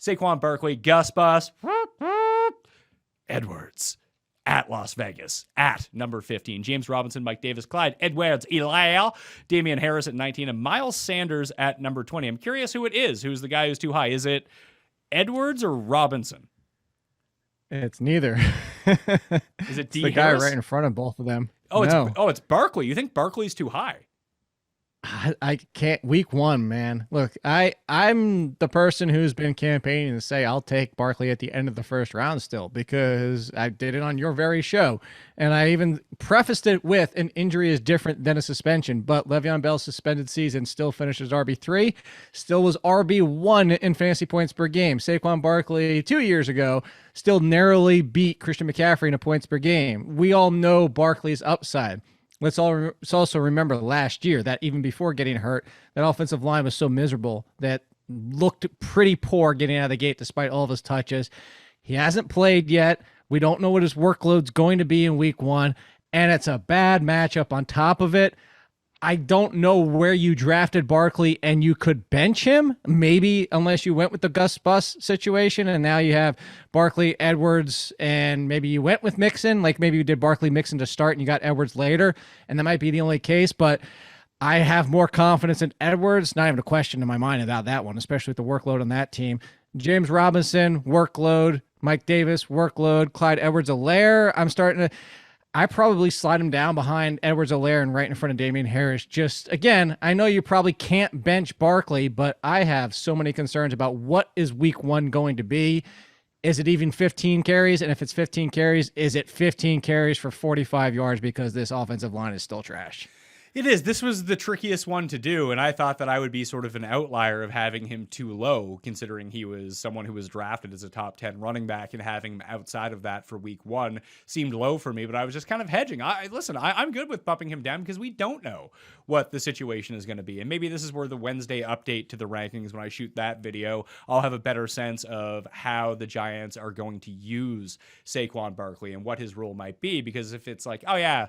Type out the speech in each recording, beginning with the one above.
Saquon Barkley, Gus Bus, Edwards at Las Vegas at number 15. James Robinson, Mike Davis, Clyde Edwards, Eli, Damian Harris at 19, and Miles Sanders at number 20. I'm curious who it is. Who's the guy who's too high? Is it Edwards or Robinson? It's neither. Is it the guy right in front of both of them? Oh, no. It's Barkley. You think Barkley's too high? I can't. Week 1, man. Look, I'm the person who's been campaigning to say I'll take Barkley at the end of the first round still, because I did it on your very show. And I even prefaced it with an injury is different than a suspension, but Le'Veon Bell's suspended season still finishes RB3, still was RB1 in fantasy points per game. Saquon Barkley 2 years ago still narrowly beat Christian McCaffrey in a points per game. We all know Barkley's upside. Let's also remember last year that even before getting hurt, that offensive line was so miserable that looked pretty poor getting out of the gate despite all of his touches. He hasn't played yet. We don't know what his workload's going to be in week 1, and it's a bad matchup on top of it. I don't know where you drafted Barkley and you could bench him, maybe unless you went with the Gus Bus situation and now you have Barkley, Edwards, and maybe you went with Mixon, like maybe you did Barkley, Mixon to start and you got Edwards later, and that might be the only case, but I have more confidence in Edwards. Not even a question in my mind about that one, especially with the workload on that team. James Robinson, workload. Mike Davis, workload. Clyde Edwards-Helaire, I probably slide him down behind Edwards-Helaire and right in front of Damian Harris. Just, again, I know you probably can't bench Barkley, but I have so many concerns about what is week 1 going to be. Is it even 15 carries? And if it's 15 carries, is it 15 carries for 45 yards because this offensive line is still trash? It is. This was the trickiest one to do, and I thought that I would be sort of an outlier of having him too low, considering he was someone who was drafted as a top 10 running back, and having him outside of that for week 1 seemed low for me, but I was just kind of hedging. I'm good with bumping him down because we don't know what the situation is going to be, and maybe this is where the Wednesday update to the rankings, when I shoot that video, I'll have a better sense of how the Giants are going to use Saquon Barkley and what his role might be, because if it's like, oh yeah,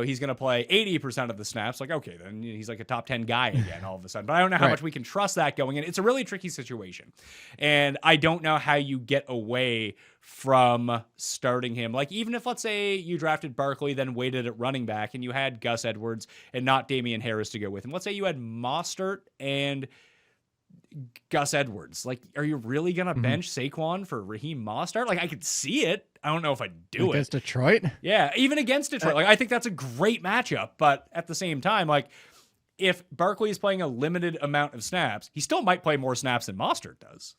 he's going to play 80% of the snaps. Like, okay, then he's like a top 10 guy again all of a sudden. But I don't know how much we can trust that going in. It's a really tricky situation. And I don't know how you get away from starting him. Like, even if, let's say, you drafted Barkley, then waited at running back, and you had Gus Edwards and not Damian Harris to go with him. Let's say you had Mostert and Gus Edwards. Like, are you really going to bench Saquon for Raheem Mostert? Like, I could see it. I don't know if I'd do it. Against Detroit? Yeah, even against Detroit. Like, I think that's a great matchup. But at the same time, like, if Barkley is playing a limited amount of snaps, he still might play more snaps than Mostert does.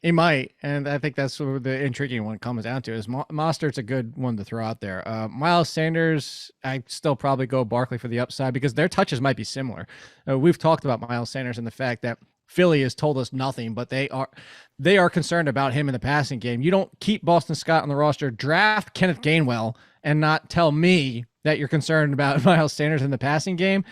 He might, and I think that's where the intriguing one comes down to is Mostert's a good one to throw out there. Miles Sanders, I still probably go Barkley for the upside because their touches might be similar. We've talked about Miles Sanders and the fact that Philly has told us nothing, but they are concerned about him in the passing game. You don't keep Boston Scott on the roster, draft Kenneth Gainwell, and not tell me that you're concerned about Miles Sanders in the passing game.